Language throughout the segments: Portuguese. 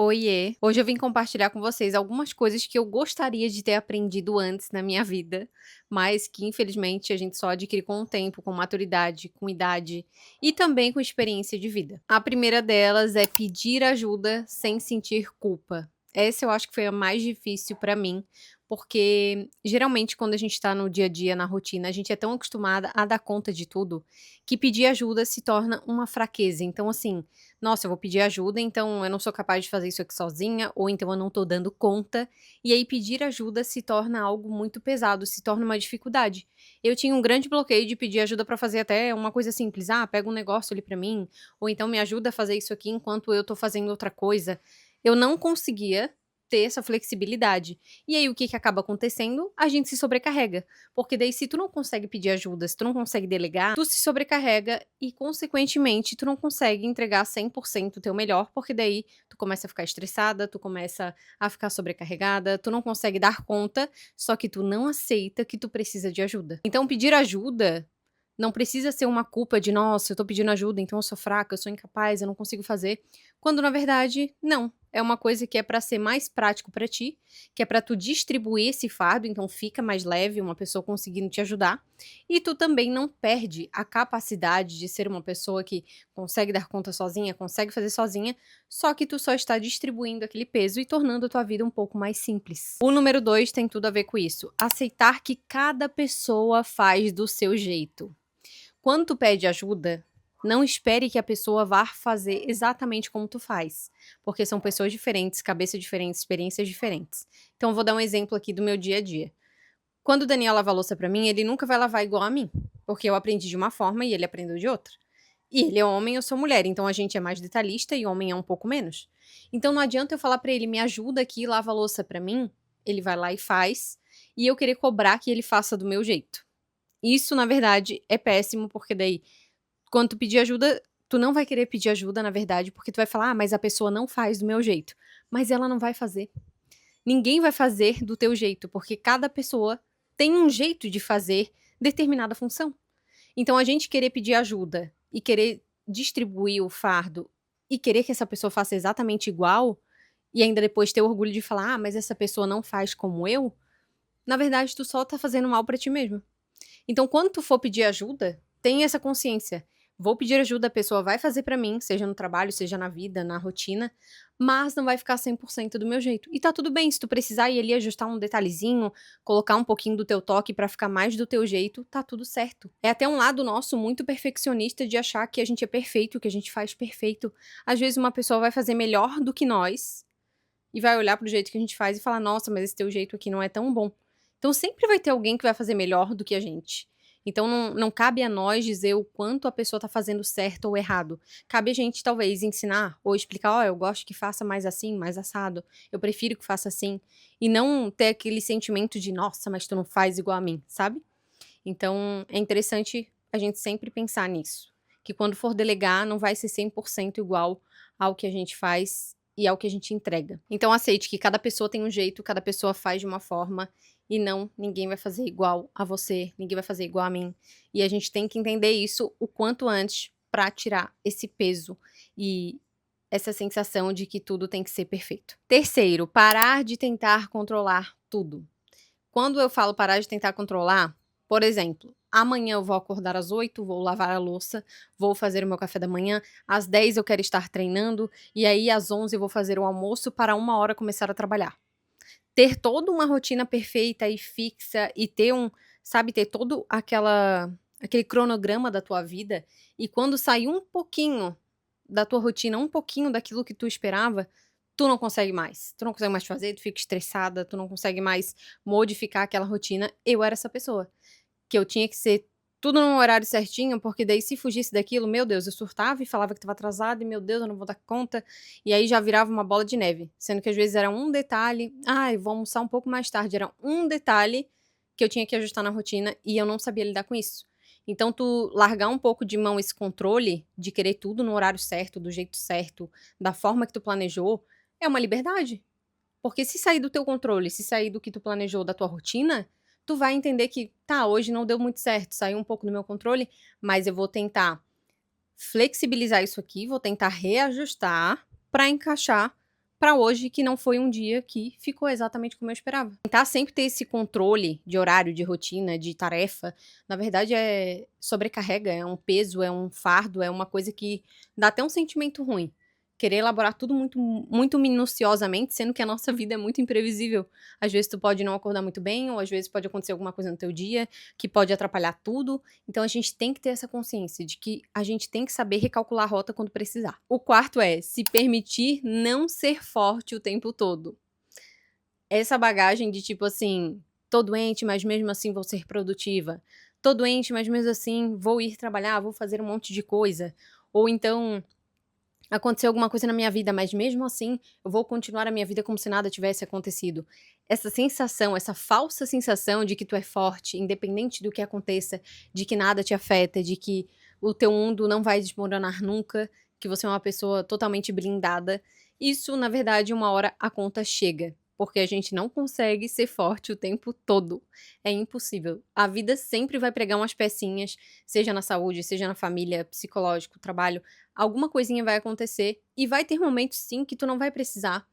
Oiê! Hoje eu vim compartilhar com vocês algumas coisas que eu gostaria de ter aprendido antes na minha vida, mas que infelizmente a gente só adquire com o tempo, com maturidade, com idade e também com experiência de vida. A primeira delas é pedir ajuda sem sentir culpa. Essa eu acho que foi a mais difícil pra mim, porque geralmente quando a gente tá no dia a dia, na rotina, a gente é tão acostumada a dar conta de tudo, que pedir ajuda se torna uma fraqueza. Então, assim, nossa, eu vou pedir ajuda, então eu não sou capaz de fazer isso aqui sozinha, ou então eu não tô dando conta. E aí pedir ajuda se torna algo muito pesado, se torna uma dificuldade. Eu tinha um grande bloqueio de pedir ajuda pra fazer até uma coisa simples, pega um negócio ali pra mim, ou então me ajuda a fazer isso aqui enquanto eu tô fazendo outra coisa. Eu não conseguia ter essa flexibilidade. E aí o que que acaba acontecendo? A gente se sobrecarrega, porque daí se tu não consegue pedir ajuda, se tu não consegue delegar, tu se sobrecarrega e consequentemente tu não consegue entregar 100% o teu melhor, porque daí tu começa a ficar estressada, tu começa a ficar sobrecarregada, tu não consegue dar conta, só que tu não aceita que tu precisa de ajuda. Então pedir ajuda não precisa ser uma culpa de: "Nossa, eu tô pedindo ajuda, então eu sou fraca, eu sou incapaz, eu não consigo fazer", quando na verdade não, é uma coisa que é pra ser mais prático pra ti, que é pra tu distribuir esse fardo, então fica mais leve uma pessoa conseguindo te ajudar, e tu também não perde a capacidade de ser uma pessoa que consegue dar conta sozinha, consegue fazer sozinha, só que tu só está distribuindo aquele peso e tornando a tua vida um pouco mais simples. O número 2 tem tudo a ver com isso, aceitar que cada pessoa faz do seu jeito. Quando tu pede ajuda, não espere que a pessoa vá fazer exatamente como tu faz, porque são pessoas diferentes, cabeças diferentes, experiências diferentes. Então, vou dar um exemplo aqui do meu dia a dia. Quando o Daniel lava a louça pra mim, ele nunca vai lavar igual a mim, porque eu aprendi de uma forma e ele aprendeu de outra. E ele é homem, eu sou mulher, então a gente é mais detalhista e homem é um pouco menos. Então não adianta eu falar pra ele, me ajuda aqui, lava a louça pra mim, ele vai lá e faz, e eu querer cobrar que ele faça do meu jeito. Isso, na verdade, é péssimo, porque daí, quando tu pedir ajuda, tu não vai querer pedir ajuda, na verdade, porque tu vai falar: mas a pessoa não faz do meu jeito. Mas ela não vai fazer. Ninguém vai fazer do teu jeito, porque cada pessoa tem um jeito de fazer determinada função. Então a gente querer pedir ajuda e querer distribuir o fardo e querer que essa pessoa faça exatamente igual, e ainda depois ter orgulho de falar: mas essa pessoa não faz como eu, na verdade tu só tá fazendo mal pra ti mesmo. Então, quando tu for pedir ajuda, tenha essa consciência. Vou pedir ajuda, a pessoa vai fazer pra mim, seja no trabalho, seja na vida, na rotina, mas não vai ficar 100% do meu jeito. E tá tudo bem, se tu precisar ir ali ajustar um detalhezinho, colocar um pouquinho do teu toque pra ficar mais do teu jeito, tá tudo certo. É até um lado nosso muito perfeccionista de achar que a gente é perfeito, que a gente faz perfeito. Às vezes uma pessoa vai fazer melhor do que nós e vai olhar pro jeito que a gente faz e falar: "Nossa, mas esse teu jeito aqui não é tão bom". Então sempre vai ter alguém que vai fazer melhor do que a gente. Então não cabe a nós dizer o quanto a pessoa tá fazendo certo ou errado. Cabe a gente talvez ensinar ou explicar: "Ó, eu gosto que faça mais assim, mais assado, eu prefiro que faça assim", e não ter aquele sentimento de: "Nossa, mas tu não faz igual a mim", sabe? Então é interessante a gente sempre pensar nisso, que quando for delegar não vai ser 100% igual ao que a gente faz e ao que a gente entrega. Então aceite que cada pessoa tem um jeito, cada pessoa faz de uma forma e não, ninguém vai fazer igual a você, ninguém vai fazer igual a mim. E a gente tem que entender isso o quanto antes para tirar esse peso e essa sensação de que tudo tem que ser perfeito. Terceiro, parar de tentar controlar tudo. Quando eu falo parar de tentar controlar, por exemplo, amanhã eu vou acordar às 8, vou lavar a louça, vou fazer o meu café da manhã, às 10 eu quero estar treinando, e aí às 11 eu vou fazer o almoço para 1 hora começar a trabalhar. Ter toda uma rotina perfeita e fixa e ter sabe, ter todo aquele cronograma da tua vida, e quando sair um pouquinho da tua rotina, um pouquinho daquilo que tu esperava, tu não consegue mais. Tu não consegue mais fazer, tu fica estressada, tu não consegue mais modificar aquela rotina. Eu era essa pessoa, que eu tinha que ser tudo num horário certinho, porque daí se fugisse daquilo, meu Deus, eu surtava e falava que estava atrasada e meu Deus, eu não vou dar conta, e aí já virava uma bola de neve, sendo que às vezes era um detalhe, ai, vou almoçar um pouco mais tarde, era um detalhe que eu tinha que ajustar na rotina e eu não sabia lidar com isso. Então tu largar um pouco de mão esse controle de querer tudo no horário certo, do jeito certo, da forma que tu planejou, é uma liberdade. Porque se sair do teu controle, se sair do que tu planejou, da tua rotina, tu vai entender que, tá, hoje não deu muito certo, saiu um pouco do meu controle, mas eu vou tentar flexibilizar isso aqui, vou tentar reajustar para encaixar para hoje que não foi um dia que ficou exatamente como eu esperava. Tentar sempre ter esse controle de horário, de rotina, de tarefa, na verdade sobrecarrega, é um peso, é um fardo, é uma coisa que dá até um sentimento ruim. Querer elaborar tudo muito minuciosamente, sendo que a nossa vida é muito imprevisível. Às vezes tu pode não acordar muito bem, ou às vezes pode acontecer alguma coisa no teu dia que pode atrapalhar tudo. Então a gente tem que ter essa consciência de que a gente tem que saber recalcular a rota quando precisar. O quarto é se permitir não ser forte o tempo todo. Essa bagagem de tipo assim, tô doente, mas mesmo assim vou ser produtiva. Tô doente, mas mesmo assim vou ir trabalhar, vou fazer um monte de coisa. Ou então aconteceu alguma coisa na minha vida, mas mesmo assim eu vou continuar a minha vida como se nada tivesse acontecido. Essa sensação, essa falsa sensação de que tu é forte, independente do que aconteça, de que nada te afeta, de que o teu mundo não vai desmoronar nunca, que você é uma pessoa totalmente blindada. Isso, na verdade, uma hora a conta chega, porque a gente não consegue ser forte o tempo todo. É impossível. A vida sempre vai pregar umas pecinhas, seja na saúde, seja na família, psicológico, trabalho. Alguma coisinha vai acontecer e vai ter momentos sim que tu não vai precisar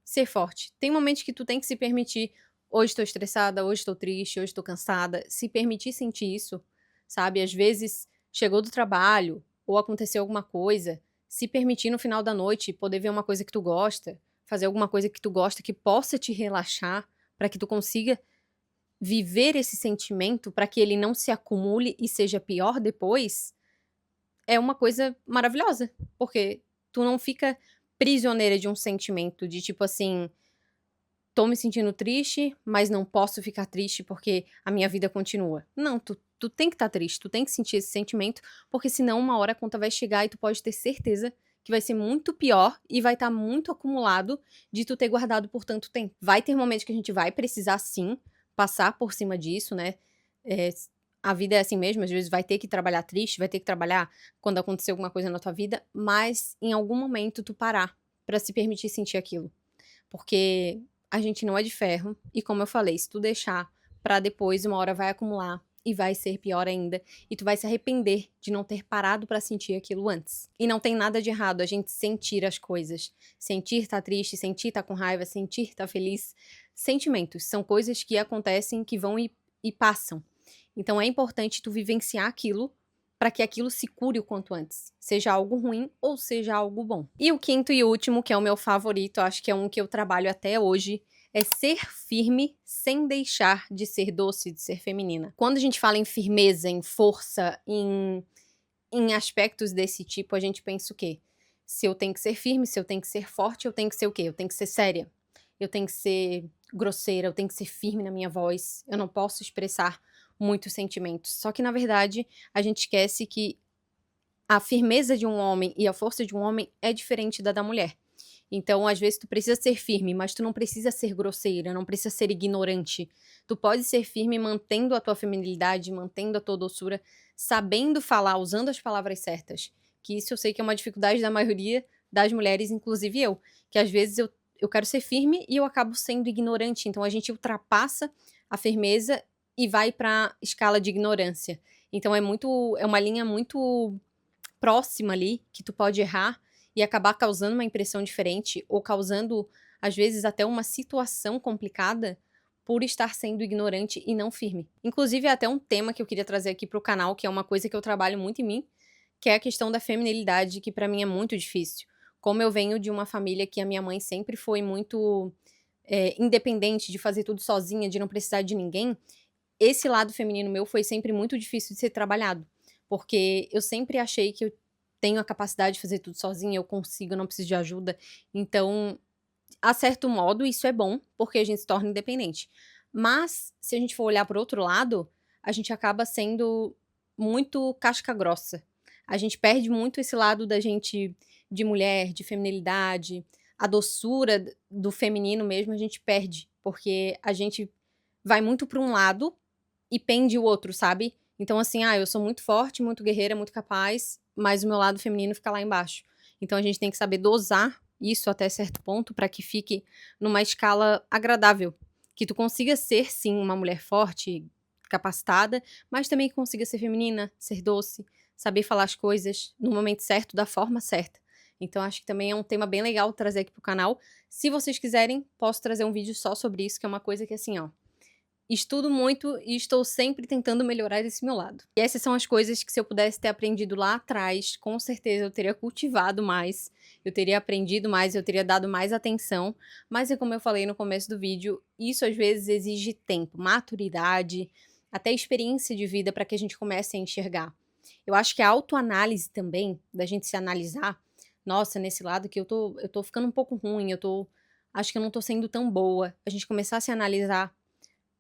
ser forte. Tem momentos que tu tem que se permitir, hoje estou estressada, hoje estou triste, hoje estou cansada, se permitir sentir isso, sabe? Às vezes chegou do trabalho ou aconteceu alguma coisa, se permitir no final da noite poder ver uma coisa que tu gosta, fazer alguma coisa que tu gosta que possa te relaxar, para que tu consiga viver esse sentimento, para que ele não se acumule e seja pior depois, é uma coisa maravilhosa, porque tu não fica prisioneira de um sentimento de tipo assim: "Tô me sentindo triste, mas não posso ficar triste porque a minha vida continua". Não, tu tem que estar triste, tu tem que sentir esse sentimento, porque senão uma hora a conta vai chegar e tu pode ter certeza que vai ser muito pior e vai estar muito acumulado de tu ter guardado por tanto tempo. Vai ter momentos que a gente vai precisar sim, passar por cima disso, né, eh, a vida é assim mesmo, às vezes vai ter que trabalhar triste, vai ter que trabalhar quando acontecer alguma coisa na tua vida, mas em algum momento tu parar pra se permitir sentir aquilo. Porque a gente não é de ferro e, como eu falei, se tu deixar pra depois, uma hora vai acumular e vai ser pior ainda, e tu vai se arrepender de não ter parado pra sentir aquilo antes. E não tem nada de errado a gente sentir as coisas. Sentir tá triste, sentir tá com raiva, sentir tá feliz. Sentimentos são coisas que acontecem, que vão e passam. Então é importante tu vivenciar aquilo para que aquilo se cure o quanto antes, seja algo ruim ou seja algo bom. E o quinto e último, que é o meu favorito, acho que é um que eu trabalho até hoje, é ser firme sem deixar de ser doce, de ser feminina. Quando a gente fala em firmeza, em força, em aspectos desse tipo, a gente pensa o quê? Se eu tenho que ser firme, se eu tenho que ser forte, eu tenho que ser o quê? Eu tenho que ser séria, eu tenho que ser grosseira, eu tenho que ser firme na minha voz, eu não posso expressar muitos sentimentos. Só que, na verdade, a gente esquece que a firmeza de um homem e a força de um homem é diferente da mulher. Então, às vezes, tu precisa ser firme, mas tu não precisa ser grosseira, não precisa ser ignorante. Tu pode ser firme mantendo a tua feminilidade, mantendo a tua doçura, sabendo falar, usando as palavras certas. Que isso eu sei que é uma dificuldade da maioria das mulheres, inclusive eu. Que às vezes eu quero ser firme e eu acabo sendo ignorante. Então, a gente ultrapassa a firmeza e vai pra escala de ignorância. Então, é uma linha muito próxima ali, que tu pode errar e acabar causando uma impressão diferente ou causando, às vezes, até uma situação complicada por estar sendo ignorante e não firme. Inclusive, é até um tema que eu queria trazer aqui pro canal, que é uma coisa que eu trabalho muito em mim, que é a questão da feminilidade, que pra mim é muito difícil. Como eu venho de uma família que a minha mãe sempre foi muito independente, de fazer tudo sozinha, de não precisar de ninguém, esse lado feminino meu foi sempre muito difícil de ser trabalhado, porque eu sempre achei que eu tenho a capacidade de fazer tudo sozinha, eu consigo, eu não preciso de ajuda. Então, a certo modo, isso é bom, porque a gente se torna independente. Mas, se a gente for olhar por outro lado, a gente acaba sendo muito casca grossa. A gente perde muito esse lado da gente de mulher, de feminilidade, a doçura do feminino mesmo, a gente perde, porque a gente vai muito para um lado e pende o outro, sabe? Então, assim, eu sou muito forte, muito guerreira, muito capaz, mas o meu lado feminino fica lá embaixo. Então, a gente tem que saber dosar isso até certo ponto para que fique numa escala agradável. Que tu consiga ser, sim, uma mulher forte, capacitada, mas também que consiga ser feminina, ser doce, saber falar as coisas no momento certo, da forma certa. Então acho que também é um tema bem legal trazer aqui para o canal. Se vocês quiserem, posso trazer um vídeo só sobre isso, que é uma coisa que assim, ó, estudo muito e estou sempre tentando melhorar esse meu lado. E essas são as coisas que se eu pudesse ter aprendido lá atrás, com certeza eu teria cultivado mais, eu teria aprendido mais, eu teria dado mais atenção, mas é como eu falei no começo do vídeo, isso às vezes exige tempo, maturidade, até experiência de vida para que a gente comece a enxergar. Eu acho que a autoanálise também, da gente se analisar, nossa, nesse lado que eu tô ficando um pouco ruim, acho que eu não tô sendo tão boa. A gente começar a se analisar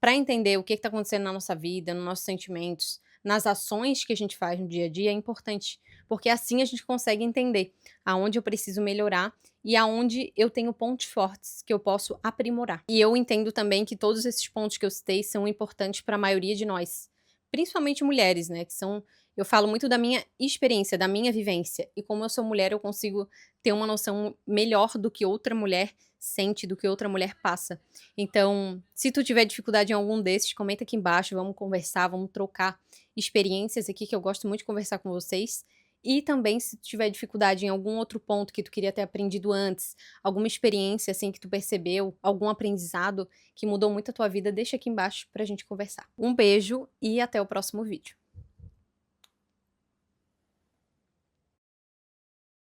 para entender o que está acontecendo na nossa vida, nos nossos sentimentos, nas ações que a gente faz no dia a dia é importante, porque assim a gente consegue entender aonde eu preciso melhorar e aonde eu tenho pontos fortes que eu posso aprimorar. E eu entendo também que todos esses pontos que eu citei são importantes para a maioria de nós, principalmente mulheres, né, que são eu falo muito da minha experiência, da minha vivência, e como eu sou mulher, eu consigo ter uma noção melhor do que outra mulher sente, do que outra mulher passa. Então, se tu tiver dificuldade em algum desses, comenta aqui embaixo, vamos conversar, vamos trocar experiências aqui, que eu gosto muito de conversar com vocês. E também, se tu tiver dificuldade em algum outro ponto que tu queria ter aprendido antes, alguma experiência assim que tu percebeu, algum aprendizado que mudou muito a tua vida, deixa aqui embaixo pra gente conversar. Um beijo e até o próximo vídeo.